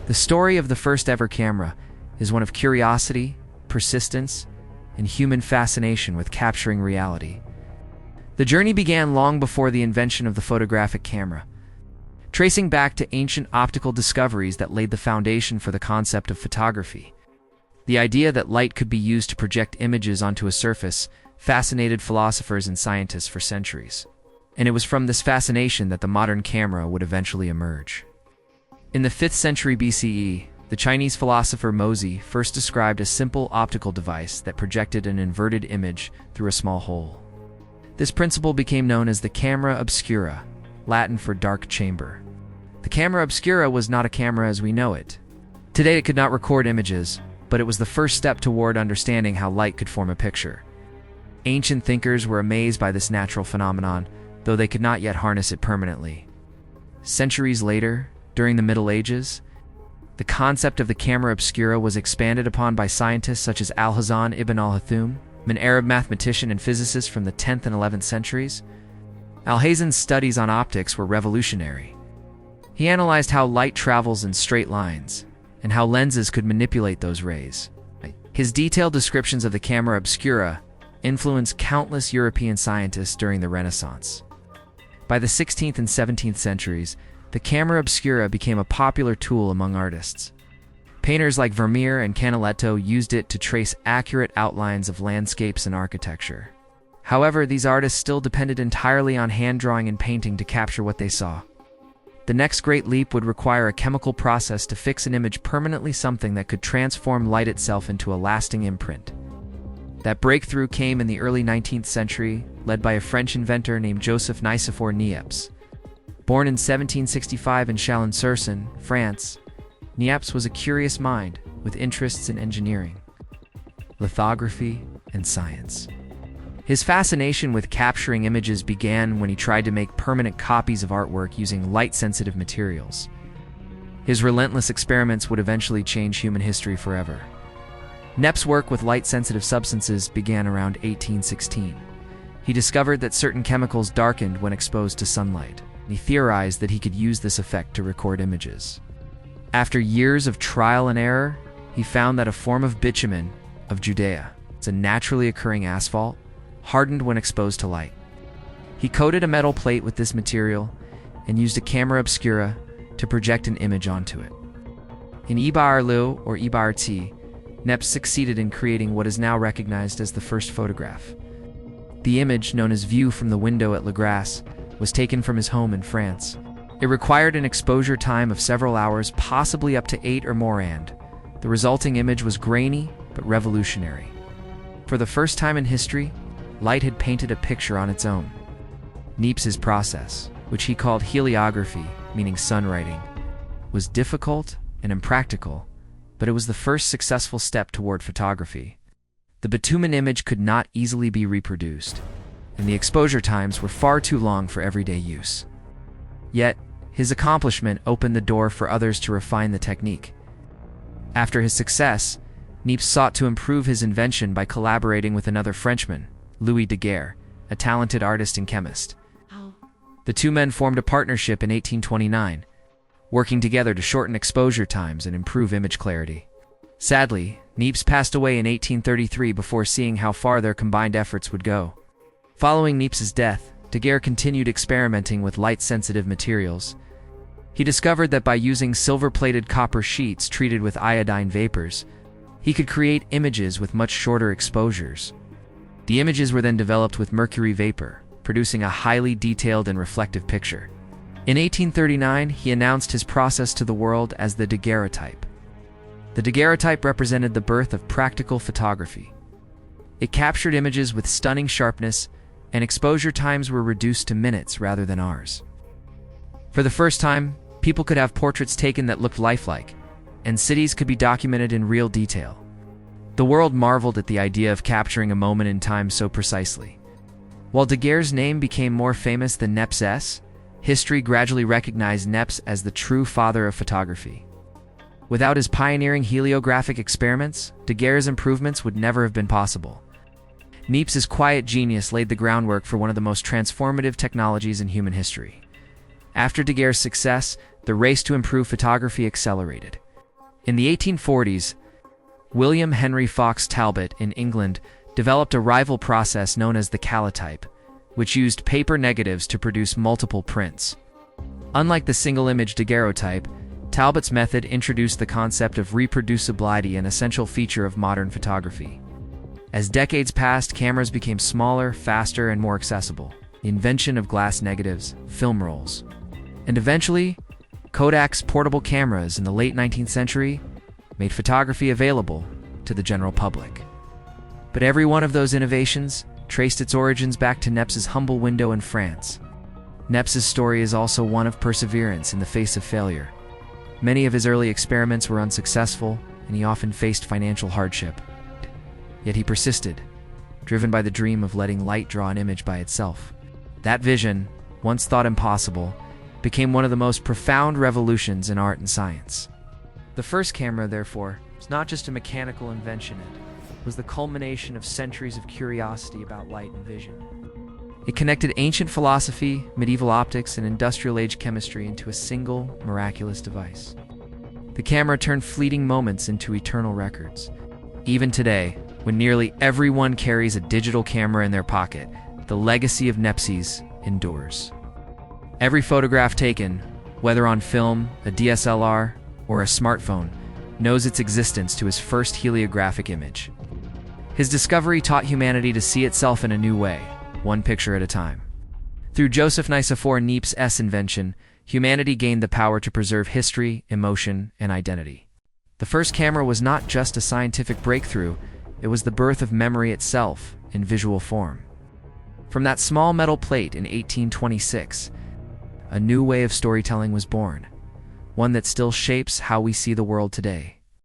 The story of the first ever camera is one of curiosity, persistence, and human fascination with capturing reality. The journey began long before the invention of the photographic camera, tracing back to ancient optical discoveries that laid the foundation for the concept of photography. The idea that light could be used to project images onto a surface fascinated philosophers and scientists for centuries. And it was from this fascination that the modern camera would eventually emerge. In the 5th century BCE, the Chinese philosopher Mozi first described a simple optical device that projected an inverted image through a small hole. This principle became known as the camera obscura, Latin for dark chamber. The camera obscura was not a camera as we know it. Today it could not record images, but it was the first step toward understanding how light could form a picture. Ancient thinkers were amazed by this natural phenomenon, though they could not yet harness it permanently. Centuries later, during the Middle Ages, the concept of the camera obscura was expanded upon by scientists such as Alhazen ibn al-Haythum, an Arab mathematician and physicist from the 10th and 11th centuries. Alhazen's studies on optics were revolutionary. He analyzed how light travels in straight lines, and how lenses could manipulate those rays. His detailed descriptions of the camera obscura influenced countless European scientists during the Renaissance. By the 16th and 17th centuries, the camera obscura became a popular tool among artists. Painters like Vermeer and Canaletto used it to trace accurate outlines of landscapes and architecture. However, these artists still depended entirely on hand drawing and painting to capture what they saw. The next great leap would require a chemical process to fix an image permanently, something that could transform light itself into a lasting imprint. That breakthrough came in the early 19th century, led by a French inventor named Joseph Nicéphore Niépce. Born in 1765 in Chalon-sur-Saône, France, Niépce was a curious mind with interests in engineering, lithography, and science. His fascination with capturing images began when he tried to make permanent copies of artwork using light-sensitive materials. His relentless experiments would eventually change human history forever. Niépce's work with light-sensitive substances began around 1816. He discovered that certain chemicals darkened when exposed to sunlight, and he theorized that he could use this effect to record images. After years of trial and error, he found that a form of bitumen of Judea, it's a naturally occurring asphalt, hardened when exposed to light. He coated a metal plate with this material and used a camera obscura to project an image onto it. In Ibar-Lu or Ibar-T, Niépce succeeded in creating what is now recognized as the first photograph. The image, known as View from the Window at La Grasse, was taken from his home in France. It required an exposure time of several hours, possibly up to 8 or more, and the resulting image was grainy but revolutionary. For the first time in history, light had painted a picture on its own. Niépce's process, which he called heliography, meaning sunwriting, was difficult and impractical, but it was the first successful step toward photography. The bitumen image could not easily be reproduced, and the exposure times were far too long for everyday use. Yet, his accomplishment opened the door for others to refine the technique. After his success, Niépce sought to improve his invention by collaborating with another Frenchman, Louis Daguerre, a talented artist and chemist. The two men formed a partnership in 1829, working together to shorten exposure times and improve image clarity. Sadly, Niépce passed away in 1833 before seeing how far their combined efforts would go. Following Niépce's death, Daguerre continued experimenting with light-sensitive materials. He discovered that by using silver-plated copper sheets treated with iodine vapors, he could create images with much shorter exposures. The images were then developed with mercury vapor, producing a highly detailed and reflective picture. In 1839, he announced his process to the world as the daguerreotype. The daguerreotype represented the birth of practical photography. It captured images with stunning sharpness, and exposure times were reduced to minutes rather than hours. For the first time, people could have portraits taken that looked lifelike, and cities could be documented in real detail. The world marveled at the idea of capturing a moment in time so precisely. While Daguerre's name became more famous than Niépce's, history gradually recognized Niépce as the true father of photography. Without his pioneering heliographic experiments, Daguerre's improvements would never have been possible. Niépce's quiet genius laid the groundwork for one of the most transformative technologies in human history. After Daguerre's success, the race to improve photography accelerated. In the 1840s, William Henry Fox Talbot in England developed a rival process known as the calotype, which used paper negatives to produce multiple prints. Unlike the single-image daguerreotype, Talbot's method introduced the concept of reproducibility, an essential feature of modern photography. As decades passed, cameras became smaller, faster, and more accessible. The invention of glass negatives, film rolls, and eventually, Kodak's portable cameras in the late 19th century made photography available to the general public. But every one of those innovations traced its origins back to Niépce's humble window in France. Niépce's story is also one of perseverance in the face of failure. Many of his early experiments were unsuccessful, and he often faced financial hardship. Yet he persisted, driven by the dream of letting light draw an image by itself. That vision, once thought impossible, became one of the most profound revolutions in art and science. The first camera, therefore, was not just a mechanical invention, it was the culmination of centuries of curiosity about light and vision. It connected ancient philosophy, medieval optics, and industrial-age chemistry into a single, miraculous device. The camera turned fleeting moments into eternal records. Even today, when nearly everyone carries a digital camera in their pocket, the legacy of Niépce endures. Every photograph taken, whether on film, a DSLR, or a smartphone, knows its existence to his first heliographic image. His discovery taught humanity to see itself in a new way, one picture at a time. Through Joseph Nicéphore Niépce's invention, humanity gained the power to preserve history, emotion, and identity. The first camera was not just a scientific breakthrough, it was the birth of memory itself in visual form. From that small metal plate in 1826, a new way of storytelling was born, one that still shapes how we see the world today.